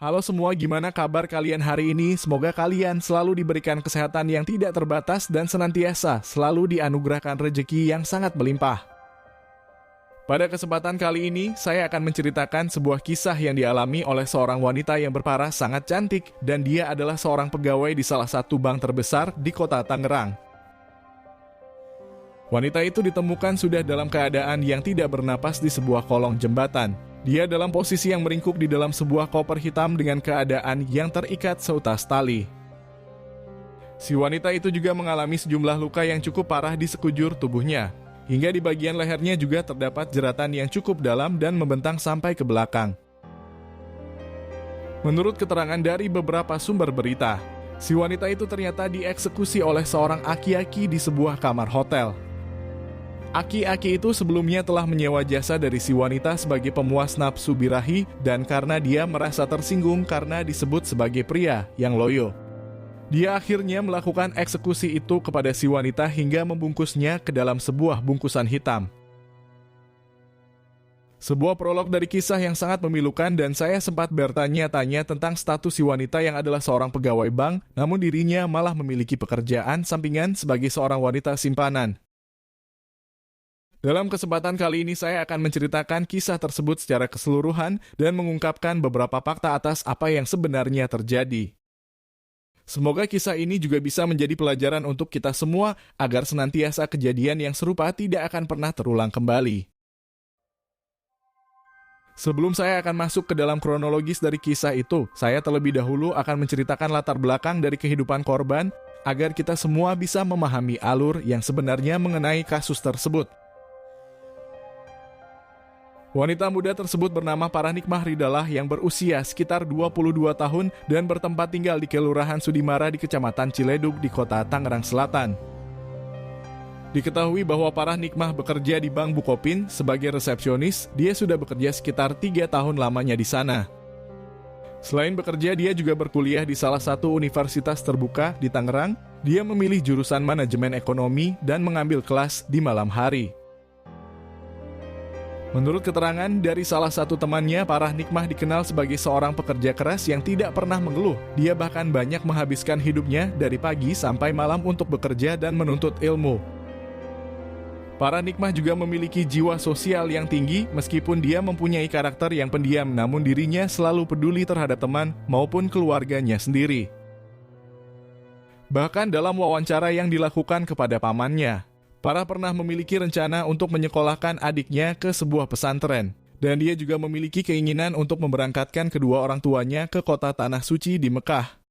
Halo semua, gimana kabar kalian hari ini? Semoga kalian selalu diberikan kesehatan yang tidak terbatas dan senantiasa selalu dianugerahkan rezeki yang sangat melimpah. Pada kesempatan kali ini, saya akan menceritakan sebuah kisah yang dialami oleh seorang wanita yang berparas sangat cantik dan dia adalah seorang pegawai di salah satu bank terbesar di kota Tangerang. Wanita itu ditemukan sudah dalam keadaan yang tidak bernapas di sebuah kolong jembatan. Dia dalam posisi yang meringkuk di dalam sebuah koper hitam dengan keadaan yang terikat seutas tali. Si wanita itu juga mengalami sejumlah luka yang cukup parah di sekujur tubuhnya. Hingga di bagian lehernya juga terdapat jeratan yang cukup dalam dan membentang sampai ke belakang. Menurut keterangan dari beberapa sumber berita, si wanita itu ternyata dieksekusi oleh seorang aki-aki di sebuah kamar hotel. Aki-aki itu sebelumnya telah menyewa jasa dari si wanita sebagai pemuas nafsu birahi dan karena dia merasa tersinggung karena disebut sebagai pria yang loyo. Dia akhirnya melakukan eksekusi itu kepada si wanita hingga membungkusnya ke dalam sebuah bungkusan hitam. Sebuah prolog dari kisah yang sangat memilukan dan saya sempat bertanya-tanya tentang status si wanita yang adalah seorang pegawai bank, namun dirinya malah memiliki pekerjaan sampingan sebagai seorang wanita simpanan. Dalam kesempatan kali ini saya akan menceritakan kisah tersebut secara keseluruhan dan mengungkapkan beberapa fakta atas apa yang sebenarnya terjadi. Semoga kisah ini juga bisa menjadi pelajaran untuk kita semua agar senantiasa kejadian yang serupa tidak akan pernah terulang kembali. Sebelum saya akan masuk ke dalam kronologis dari kisah itu, saya terlebih dahulu akan menceritakan latar belakang dari kehidupan korban agar kita semua bisa memahami alur yang sebenarnya mengenai kasus tersebut. Wanita muda tersebut bernama Paranikmah Ridalah yang berusia sekitar 22 tahun dan bertempat tinggal di Kelurahan Sudimara di Kecamatan Ciledug di kota Tangerang Selatan. Diketahui bahwa Paranikmah bekerja di Bank Bukopin sebagai resepsionis, dia sudah bekerja sekitar 3 tahun lamanya di sana. Selain bekerja, dia juga berkuliah di salah satu universitas terbuka di Tangerang. Dia memilih jurusan manajemen ekonomi dan mengambil kelas di malam hari. Menurut keterangan dari salah satu temannya, Paranikmah dikenal sebagai seorang pekerja keras yang tidak pernah mengeluh. Dia bahkan banyak menghabiskan hidupnya dari pagi sampai malam untuk bekerja dan menuntut ilmu. Paranikmah juga memiliki jiwa sosial yang tinggi meskipun dia mempunyai karakter yang pendiam, namun dirinya selalu peduli terhadap teman maupun keluarganya sendiri. Bahkan dalam wawancara yang dilakukan kepada pamannya, Para pernah memiliki rencana untuk menyekolahkan adiknya ke sebuah pesantren, dan dia juga memiliki keinginan untuk memberangkatkan kedua orang tuanya ke kota Tanah Suci di Mekah.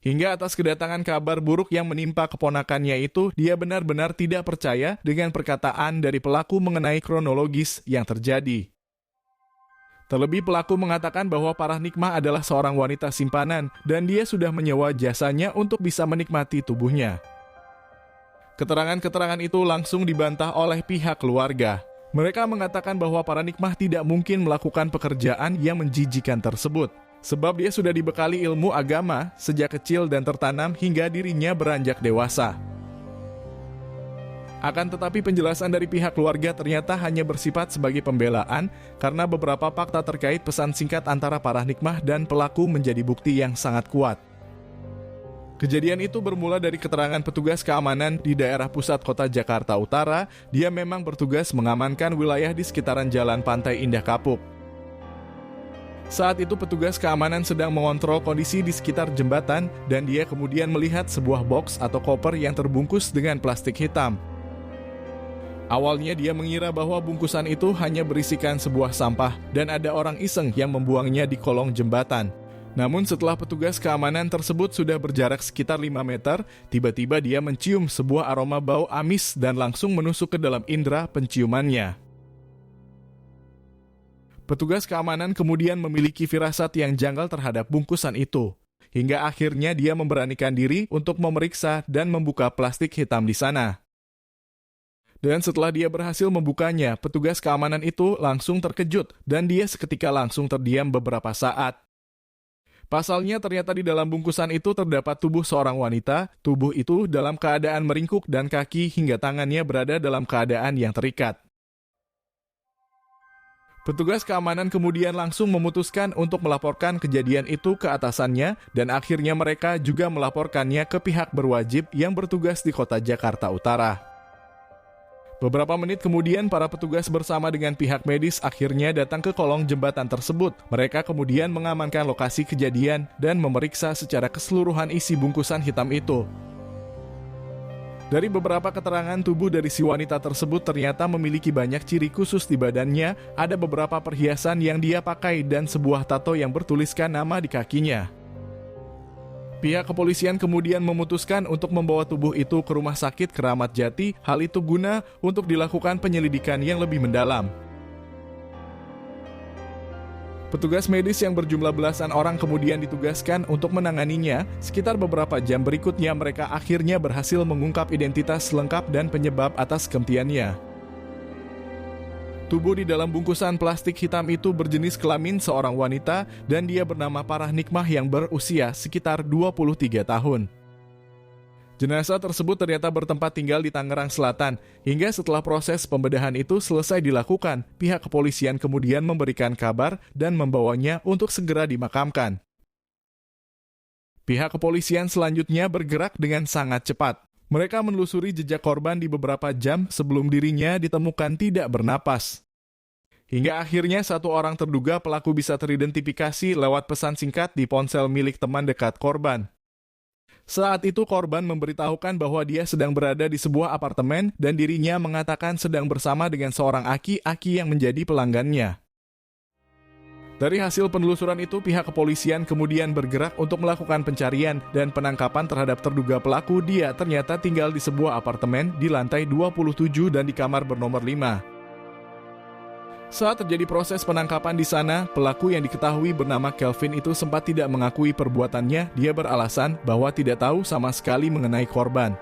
Hingga atas kedatangan kabar buruk yang menimpa keponakannya itu, dia benar-benar tidak percaya dengan perkataan dari pelaku mengenai kronologis yang terjadi. Terlebih pelaku mengatakan bahwa Paranikmah adalah seorang wanita simpanan dan dia sudah menyewa jasanya untuk bisa menikmati tubuhnya. Keterangan-keterangan itu langsung dibantah oleh pihak keluarga. Mereka mengatakan bahwa Paranikmah tidak mungkin melakukan pekerjaan yang menjijikan tersebut, sebab dia sudah dibekali ilmu agama sejak kecil dan tertanam hingga dirinya beranjak dewasa. Akan tetapi penjelasan dari pihak keluarga ternyata hanya bersifat sebagai pembelaan karena beberapa fakta terkait pesan singkat antara Paranikmah dan pelaku menjadi bukti yang sangat kuat. Kejadian itu bermula dari keterangan petugas keamanan di daerah pusat kota Jakarta Utara. Dia memang bertugas mengamankan wilayah di sekitaran Jalan Pantai Indah Kapuk. Saat itu petugas keamanan sedang mengontrol kondisi di sekitar jembatan dan dia kemudian melihat sebuah box atau koper yang terbungkus dengan plastik hitam. Awalnya dia mengira bahwa bungkusan itu hanya berisikan sebuah sampah dan ada orang iseng yang membuangnya di kolong jembatan. Namun setelah petugas keamanan tersebut sudah berjarak sekitar 5 meter, tiba-tiba dia mencium sebuah aroma bau amis dan langsung menusuk ke dalam indera penciumannya. Petugas keamanan kemudian memiliki firasat yang janggal terhadap bungkusan itu, hingga akhirnya dia memberanikan diri untuk memeriksa dan membuka plastik hitam di sana. Dan setelah dia berhasil membukanya, petugas keamanan itu langsung terkejut dan dia seketika langsung terdiam beberapa saat. Pasalnya ternyata di dalam bungkusan itu terdapat tubuh seorang wanita. Tubuh itu dalam keadaan meringkuk dan kaki hingga tangannya berada dalam keadaan yang terikat. Petugas keamanan kemudian langsung memutuskan untuk melaporkan kejadian itu ke atasannya dan akhirnya mereka juga melaporkannya ke pihak berwajib yang bertugas di kota Jakarta Utara. Beberapa menit kemudian para petugas bersama dengan pihak medis akhirnya datang ke kolong jembatan tersebut. Mereka kemudian mengamankan lokasi kejadian dan memeriksa secara keseluruhan isi bungkusan hitam itu. Dari beberapa keterangan tubuh dari si wanita tersebut ternyata memiliki banyak ciri khusus di badannya, ada beberapa perhiasan yang dia pakai dan sebuah tato yang bertuliskan nama di kakinya. Pihak kepolisian kemudian memutuskan untuk membawa tubuh itu ke Rumah Sakit Keramat Jati, hal itu guna untuk dilakukan penyelidikan yang lebih mendalam. Petugas medis yang berjumlah belasan orang kemudian ditugaskan untuk menanganinya. Sekitar beberapa jam berikutnya mereka akhirnya berhasil mengungkap identitas lengkap dan penyebab atas kematiannya. Tubuh di dalam bungkusan plastik hitam itu berjenis kelamin seorang wanita dan dia bernama Farah Nikmah yang berusia sekitar 23 tahun. Jenazah tersebut ternyata bertempat tinggal di Tangerang Selatan. Hingga setelah proses pembedahan itu selesai dilakukan, pihak kepolisian kemudian memberikan kabar dan membawanya untuk segera dimakamkan. Pihak kepolisian selanjutnya bergerak dengan sangat cepat. Mereka menelusuri jejak korban di beberapa jam sebelum dirinya ditemukan tidak bernapas. Hingga akhirnya satu orang terduga pelaku bisa teridentifikasi lewat pesan singkat di ponsel milik teman dekat korban. Saat itu korban memberitahukan bahwa dia sedang berada di sebuah apartemen dan dirinya mengatakan sedang bersama dengan seorang aki-aki yang menjadi pelanggannya. Dari hasil penelusuran itu, pihak kepolisian kemudian bergerak untuk melakukan pencarian dan penangkapan terhadap terduga pelaku. Dia ternyata tinggal di sebuah apartemen di lantai 27 dan di kamar bernomor 5. Saat terjadi proses penangkapan di sana, pelaku yang diketahui bernama Kelvin itu sempat tidak mengakui perbuatannya. Dia beralasan bahwa tidak tahu sama sekali mengenai korban.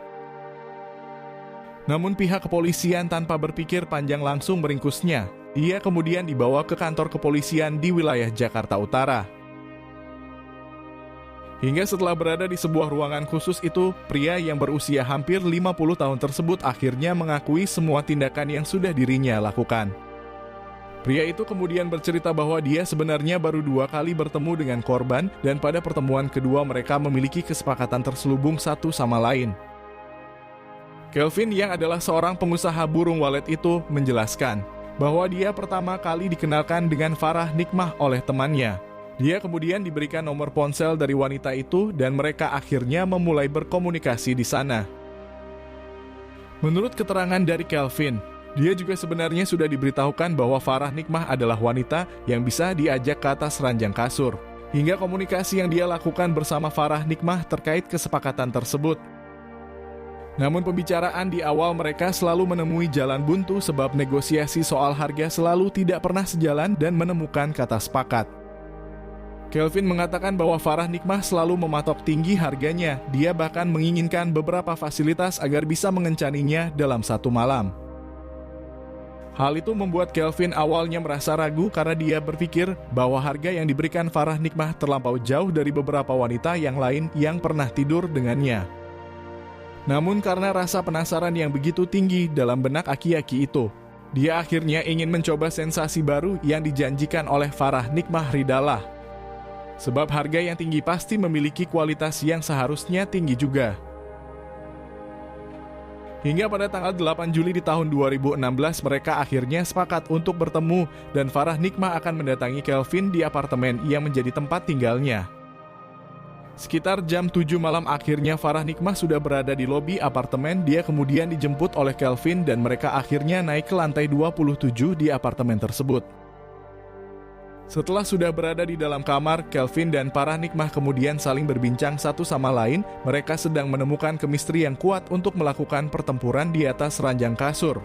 Namun pihak kepolisian tanpa berpikir panjang langsung meringkusnya. Dia kemudian dibawa ke kantor kepolisian di wilayah Jakarta Utara. Hingga setelah berada di sebuah ruangan khusus itu, pria yang berusia hampir 50 tahun tersebut akhirnya mengakui semua tindakan yang sudah dirinya lakukan. Pria itu kemudian bercerita bahwa dia sebenarnya baru 2 kali bertemu dengan korban dan pada pertemuan kedua mereka memiliki kesepakatan terselubung satu sama lain. Kelvin yang adalah seorang pengusaha burung walet itu menjelaskan bahwa dia pertama kali dikenalkan dengan Farah Nikmah oleh temannya. Dia kemudian diberikan nomor ponsel dari wanita itu dan mereka akhirnya memulai berkomunikasi di sana. Menurut keterangan dari Kelvin, dia juga sebenarnya sudah diberitahukan bahwa Farah Nikmah adalah wanita yang bisa diajak ke atas ranjang kasur. Hingga komunikasi yang dia lakukan bersama Farah Nikmah terkait kesepakatan tersebut. Namun pembicaraan di awal mereka selalu menemui jalan buntu sebab negosiasi soal harga selalu tidak pernah sejalan dan menemukan kata sepakat. Kelvin mengatakan bahwa Farah Nikmah selalu mematok tinggi harganya. Dia bahkan menginginkan beberapa fasilitas agar bisa mengencaninya dalam satu malam. Hal itu membuat Kelvin awalnya merasa ragu karena dia berpikir bahwa harga yang diberikan Farah Nikmah terlampau jauh dari beberapa wanita yang lain yang pernah tidur dengannya. Namun karena rasa penasaran yang begitu tinggi dalam benak aki-aki itu, dia akhirnya ingin mencoba sensasi baru yang dijanjikan oleh Farah Nikmah Ridalah. Sebab harga yang tinggi pasti memiliki kualitas yang seharusnya tinggi juga. Hingga pada tanggal 8 Juli di tahun 2016 mereka akhirnya sepakat untuk bertemu dan Farah Nikmah akan mendatangi Kelvin di apartemen yang menjadi tempat tinggalnya. Sekitar jam 7 malam akhirnya Farah Nikmah sudah berada di lobi apartemen. Dia kemudian dijemput oleh Kelvin dan mereka akhirnya naik ke lantai 27 di apartemen tersebut. Setelah sudah berada di dalam kamar, Kelvin dan Farah Nikmah kemudian saling berbincang satu sama lain. Mereka sedang menemukan kemistri yang kuat untuk melakukan pertempuran di atas ranjang kasur.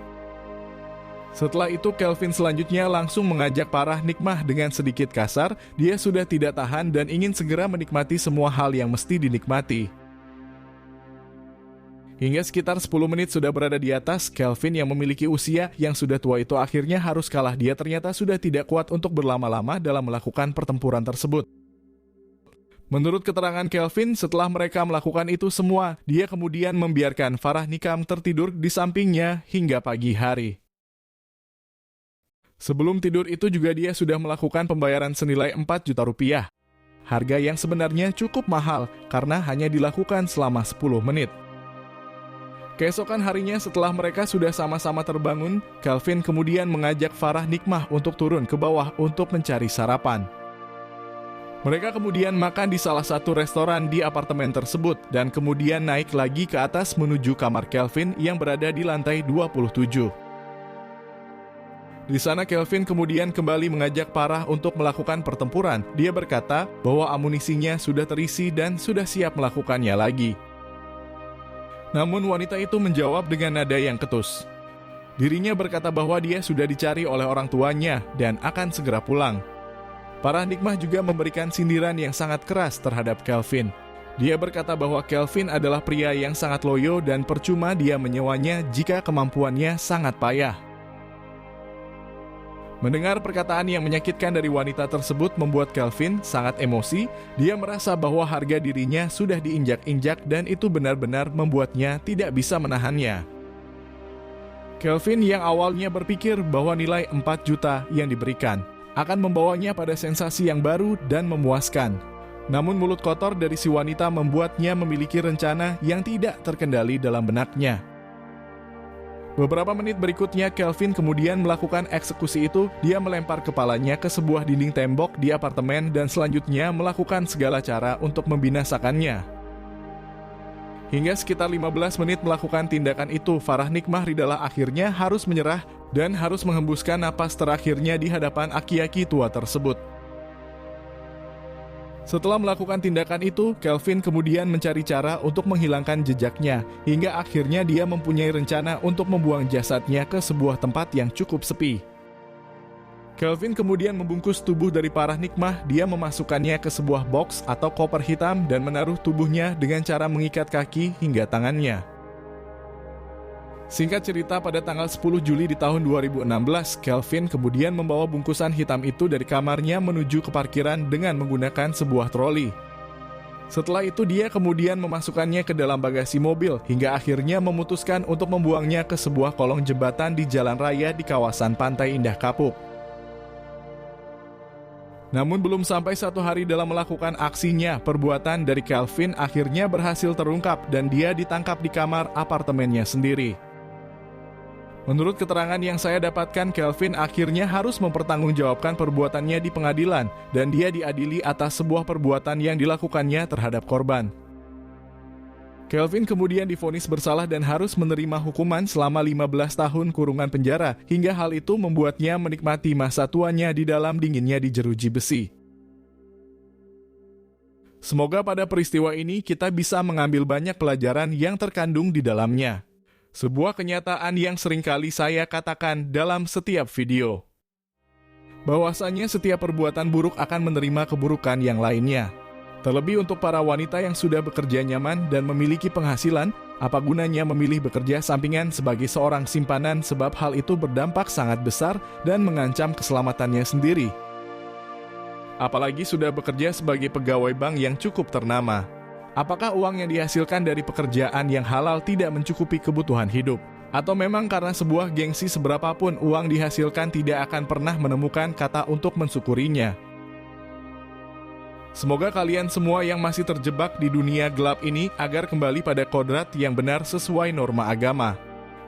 Setelah itu, Kelvin selanjutnya langsung mengajak Farah Nikmah dengan sedikit kasar. Dia sudah tidak tahan dan ingin segera menikmati semua hal yang mesti dinikmati. Hingga sekitar 10 menit sudah berada di atas, Kelvin yang memiliki usia yang sudah tua itu akhirnya harus kalah. Dia ternyata sudah tidak kuat untuk berlama-lama dalam melakukan pertempuran tersebut. Menurut keterangan Kelvin, setelah mereka melakukan itu semua, dia kemudian membiarkan Farah Nikmah tertidur di sampingnya hingga pagi hari. Sebelum tidur itu juga dia sudah melakukan pembayaran senilai 4 juta rupiah. Harga yang sebenarnya cukup mahal karena hanya dilakukan selama 10 menit. Keesokan harinya setelah mereka sudah sama-sama terbangun, Kelvin kemudian mengajak Farah Nikmah untuk turun ke bawah untuk mencari sarapan. Mereka kemudian makan di salah satu restoran di apartemen tersebut dan kemudian naik lagi ke atas menuju kamar Kelvin yang berada di lantai 27. Di sana Kelvin kemudian kembali mengajak Farah untuk melakukan pertempuran. Dia berkata bahwa amunisinya sudah terisi dan sudah siap melakukannya lagi. Namun wanita itu menjawab dengan nada yang ketus. Dirinya berkata bahwa dia sudah dicari oleh orang tuanya dan akan segera pulang. Farah Nikmah juga memberikan sindiran yang sangat keras terhadap Kelvin. Dia berkata bahwa Kelvin adalah pria yang sangat loyo dan percuma dia menyewanya jika kemampuannya sangat payah. Mendengar perkataan yang menyakitkan dari wanita tersebut membuat Kelvin sangat emosi. Dia merasa bahwa harga dirinya sudah diinjak-injak dan itu benar-benar membuatnya tidak bisa menahannya. Kelvin yang awalnya berpikir bahwa nilai 4 juta yang diberikan akan membawanya pada sensasi yang baru dan memuaskan. Namun mulut kotor dari si wanita membuatnya memiliki rencana yang tidak terkendali dalam benaknya. Beberapa menit berikutnya, Kelvin kemudian melakukan eksekusi itu. Dia melempar kepalanya ke sebuah dinding tembok di apartemen dan selanjutnya melakukan segala cara untuk membinasakannya. Hingga sekitar 15 menit melakukan tindakan itu, Farah Nikmah Ridalah akhirnya harus menyerah dan harus menghembuskan napas terakhirnya di hadapan aki-aki tua tersebut. Setelah melakukan tindakan itu, Kelvin kemudian mencari cara untuk menghilangkan jejaknya, hingga akhirnya dia mempunyai rencana untuk membuang jasadnya ke sebuah tempat yang cukup sepi. Kelvin kemudian membungkus tubuh dari Farah Nikmah. Dia memasukkannya ke sebuah box atau koper hitam dan menaruh tubuhnya dengan cara mengikat kaki hingga tangannya. Singkat cerita, pada tanggal 10 Juli di tahun 2016, Kelvin kemudian membawa bungkusan hitam itu dari kamarnya menuju ke parkiran dengan menggunakan sebuah troli. Setelah itu dia kemudian memasukkannya ke dalam bagasi mobil hingga akhirnya memutuskan untuk membuangnya ke sebuah kolong jembatan di jalan raya di kawasan Pantai Indah Kapuk. Namun belum sampai 1 hari dalam melakukan aksinya, perbuatan dari Kelvin akhirnya berhasil terungkap dan dia ditangkap di kamar apartemennya sendiri. Menurut keterangan yang saya dapatkan, Kelvin akhirnya harus mempertanggungjawabkan perbuatannya di pengadilan dan dia diadili atas sebuah perbuatan yang dilakukannya terhadap korban. Kelvin kemudian divonis bersalah dan harus menerima hukuman selama 15 tahun kurungan penjara, hingga hal itu membuatnya menikmati masa tuanya di dalam dinginnya di jeruji besi. Semoga pada peristiwa ini kita bisa mengambil banyak pelajaran yang terkandung di dalamnya. Sebuah kenyataan yang seringkali saya katakan dalam setiap video. Bahwasanya setiap perbuatan buruk akan menerima keburukan yang lainnya. Terlebih untuk para wanita yang sudah bekerja nyaman dan memiliki penghasilan, apa gunanya memilih bekerja sampingan sebagai seorang simpanan sebab hal itu berdampak sangat besar dan mengancam keselamatannya sendiri. Apalagi sudah bekerja sebagai pegawai bank yang cukup ternama. Apakah uang yang dihasilkan dari pekerjaan yang halal tidak mencukupi kebutuhan hidup? Atau memang karena sebuah gengsi seberapapun uang dihasilkan tidak akan pernah menemukan kata untuk mensyukurinya? Semoga kalian semua yang masih terjebak di dunia gelap ini agar kembali pada kodrat yang benar sesuai norma agama.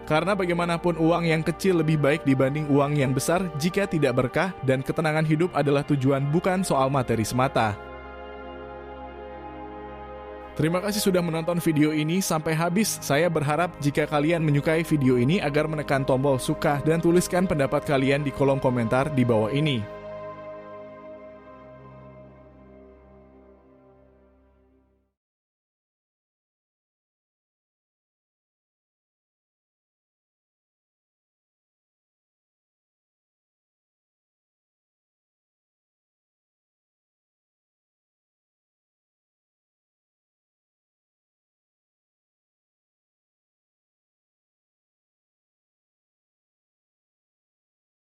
Karena bagaimanapun uang yang kecil lebih baik dibanding uang yang besar jika tidak berkah dan ketenangan hidup adalah tujuan bukan soal materi semata. Terima kasih sudah menonton video ini sampai habis. Saya berharap jika kalian menyukai video ini agar menekan tombol suka dan tuliskan pendapat kalian di kolom komentar di bawah ini.